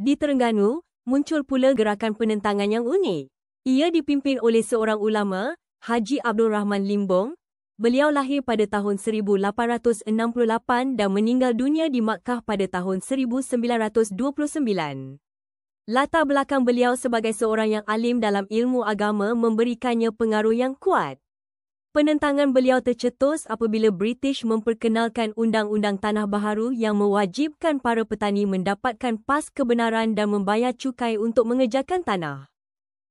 Di Terengganu, muncul pula gerakan penentangan yang unik. Ia dipimpin oleh seorang ulama, Haji Abdul Rahman Limbong. Beliau lahir pada tahun 1868 dan meninggal dunia di Makkah pada tahun 1929. Latar belakang beliau sebagai seorang yang alim dalam ilmu agama memberikannya pengaruh yang kuat. Penentangan beliau tercetus apabila British memperkenalkan Undang-Undang Tanah Baharu yang mewajibkan para petani mendapatkan pas kebenaran dan membayar cukai untuk mengejarkan tanah.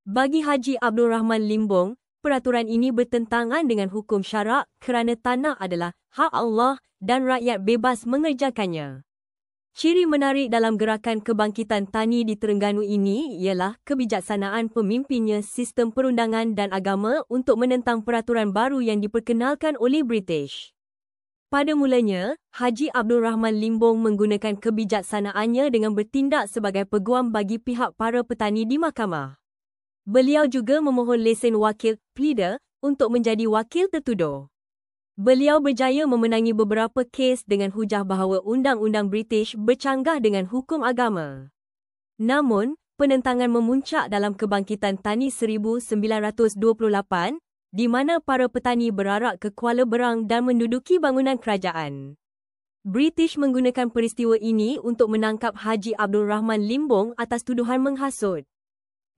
Bagi Haji Abdul Rahman Limbong, peraturan ini bertentangan dengan hukum syarak kerana tanah adalah hak Allah dan rakyat bebas mengejarkannya. Ciri menarik dalam gerakan kebangkitan tani di Terengganu ini ialah kebijaksanaan pemimpinnya sistem perundangan dan agama untuk menentang peraturan baru yang diperkenalkan oleh British. Pada mulanya, Haji Abdul Rahman Limbong menggunakan kebijaksanaannya dengan bertindak sebagai peguam bagi pihak para petani di mahkamah. Beliau juga memohon lesen wakil pleader untuk menjadi wakil tertuduh. Beliau berjaya memenangi beberapa kes dengan hujah bahawa undang-undang British bercanggah dengan hukum agama. Namun, penentangan memuncak dalam kebangkitan tani 1928, di mana para petani berarak ke Kuala Berang dan menduduki bangunan kerajaan. British menggunakan peristiwa ini untuk menangkap Haji Abdul Rahman Limbong atas tuduhan menghasut.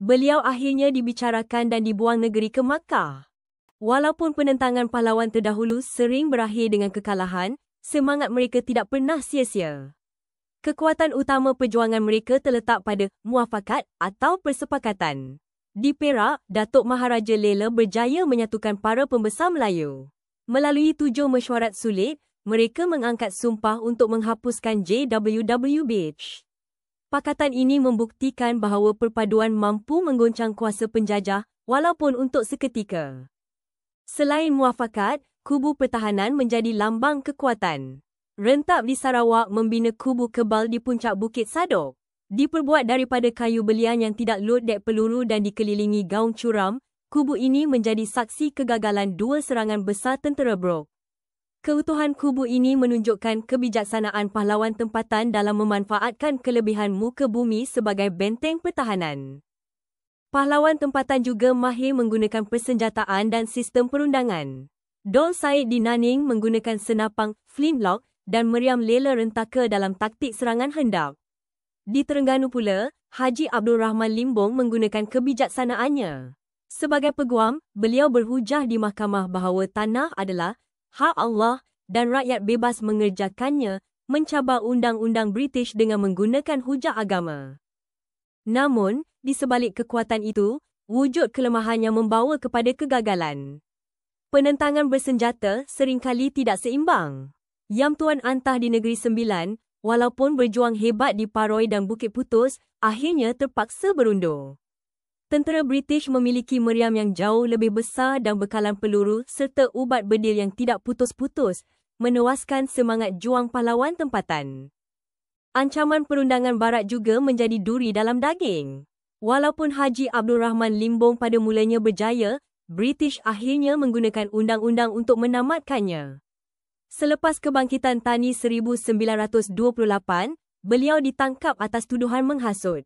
Beliau akhirnya dibicarakan dan dibuang negeri ke Makkah. Walaupun penentangan pahlawan terdahulu sering berakhir dengan kekalahan, semangat mereka tidak pernah sia-sia. Kekuatan utama perjuangan mereka terletak pada muafakat atau persepakatan. Di Perak, Datuk Maharaja Lela berjaya menyatukan para pembesar Melayu. Melalui 7 mesyuarat sulit, mereka mengangkat sumpah untuk menghapuskan JWW Beach. Pakatan ini membuktikan bahawa perpaduan mampu menggoncang kuasa penjajah walaupun untuk seketika. Selain muafakat, kubu pertahanan menjadi lambang kekuatan. Rentap di Sarawak membina kubu kebal di puncak Bukit Sadok. Diperbuat daripada kayu belian yang tidak lodek peluru dan dikelilingi gaung curam, kubu ini menjadi saksi kegagalan 2 serangan besar tentera Brok. Keutuhan kubu ini menunjukkan kebijaksanaan pahlawan tempatan dalam memanfaatkan kelebihan muka bumi sebagai benteng pertahanan. Pahlawan tempatan juga mahir menggunakan persenjataan dan sistem perundangan. Dol Said di Naning menggunakan senapang, flintlock dan meriam lela rentaka dalam taktik serangan hendak. Di Terengganu pula, Haji Abdul Rahman Limbong menggunakan kebijaksanaannya. Sebagai peguam, beliau berhujah di mahkamah bahawa tanah adalah hak Allah dan rakyat bebas mengerjakannya, mencabar undang-undang British dengan menggunakan hujah agama. Namun, di sebalik kekuatan itu, wujud kelemahan yang membawa kepada kegagalan. Penentangan bersenjata seringkali tidak seimbang. Yam Tuan Antah di Negeri Sembilan, walaupun berjuang hebat di Paroi dan Bukit Putus, akhirnya terpaksa berundur. Tentera British memiliki meriam yang jauh lebih besar dan bekalan peluru serta ubat bedil yang tidak putus-putus, menewaskan semangat juang pahlawan tempatan. Ancaman perundangan barat juga menjadi duri dalam daging. Walaupun Haji Abdul Rahman Limbong pada mulanya berjaya, British akhirnya menggunakan undang-undang untuk menamatkannya. Selepas kebangkitan Tani 1928, beliau ditangkap atas tuduhan menghasut.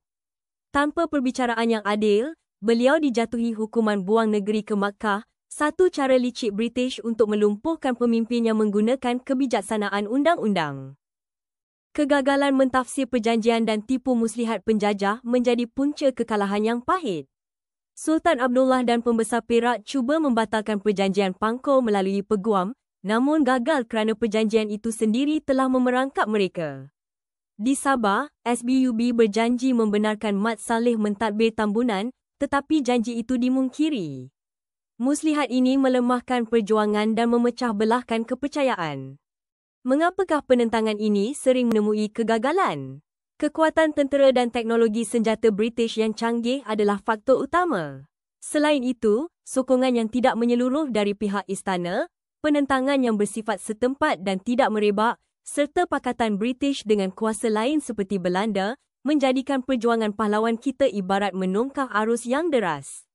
Tanpa perbicaraan yang adil, beliau dijatuhi hukuman buang negeri ke Makkah, satu cara licik British untuk melumpuhkan pemimpin yang menggunakan kebijaksanaan undang-undang. Kegagalan mentafsir perjanjian dan tipu muslihat penjajah menjadi punca kekalahan yang pahit. Sultan Abdullah dan pembesar Perak cuba membatalkan perjanjian Pangkor melalui peguam, namun gagal kerana perjanjian itu sendiri telah memerangkap mereka. Di Sabah, SBUB berjanji membenarkan Mat Saleh mentadbir tambunan, tetapi janji itu dimungkiri. Muslihat ini melemahkan perjuangan dan memecah belahkan kepercayaan. Mengapakah penentangan ini sering menemui kegagalan? Kekuatan tentera dan teknologi senjata British yang canggih adalah faktor utama. Selain itu, sokongan yang tidak menyeluruh dari pihak istana, penentangan yang bersifat setempat dan tidak merebak, serta pakatan British dengan kuasa lain seperti Belanda, menjadikan perjuangan pahlawan kita ibarat menongkah arus yang deras.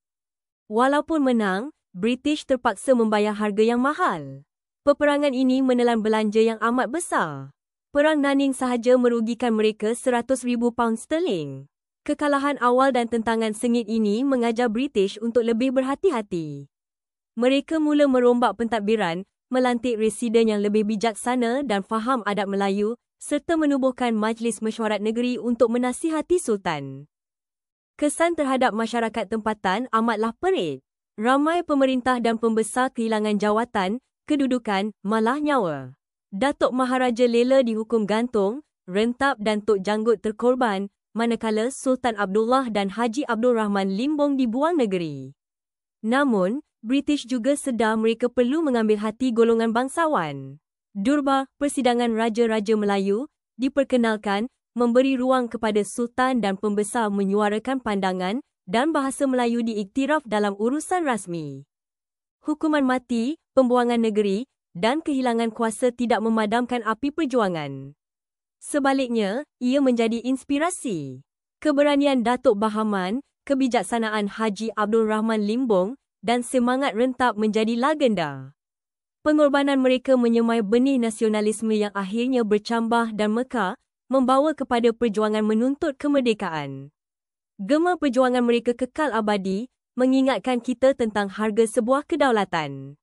Walaupun menang, British terpaksa membayar harga yang mahal. Peperangan ini menelan belanja yang amat besar. Perang Nanning sahaja merugikan mereka 100,000 paun sterling. Kekalahan awal dan tentangan sengit ini mengajar British untuk lebih berhati-hati. Mereka mula merombak pentadbiran, melantik residen yang lebih bijaksana dan faham adat Melayu, serta menubuhkan Majlis Mesyuarat Negeri untuk menasihati Sultan. Kesan terhadap masyarakat tempatan amatlah perit. Ramai pemerintah dan pembesar kehilangan jawatan, kedudukan, malah nyawa. Datuk Maharaja Lela dihukum gantung, rentap dan Tok Janggut terkorban, manakala Sultan Abdullah dan Haji Abdul Rahman Limbong dibuang negeri. Namun, British juga sedar mereka perlu mengambil hati golongan bangsawan. Durbar, Persidangan Raja-Raja Melayu, diperkenalkan, memberi ruang kepada Sultan dan pembesar menyuarakan pandangan dan bahasa Melayu diiktiraf dalam urusan rasmi. Hukuman mati, pembuangan negeri, dan kehilangan kuasa tidak memadamkan api perjuangan. Sebaliknya, ia menjadi inspirasi. Keberanian Datuk Bahaman, kebijaksanaan Haji Abdul Rahman Limbong, dan semangat rentap menjadi legenda. Pengorbanan mereka menyemai benih nasionalisme yang akhirnya bercambah dan mekar, membawa kepada perjuangan menuntut kemerdekaan. Gema perjuangan mereka kekal abadi, mengingatkan kita tentang harga sebuah kedaulatan.